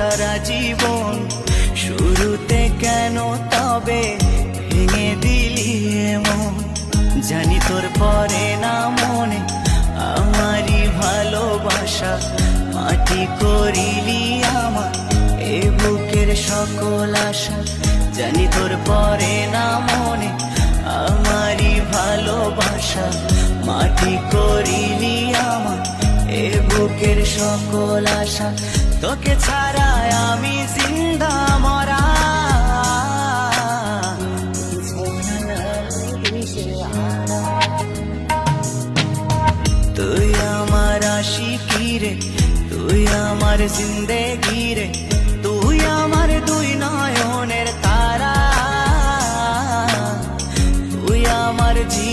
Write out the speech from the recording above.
সারা জীবন, শুরুতে কেন তবে ভেঙে দিলি এমন? জানি তোর পরে না মনে আমারই ভালোবাসা, মাটি করিলি আমার এ বুকের সকল আশা। জানি তোর পরে না মনে আমারই ভালোবাসা, মাটি করিলি আমার এ বুকের সকল আশা। তোকে ছাড়া আমি জিন্দা মরা, তুই আমার আশিকি রে, তুই আমার জিন্দেগি রে।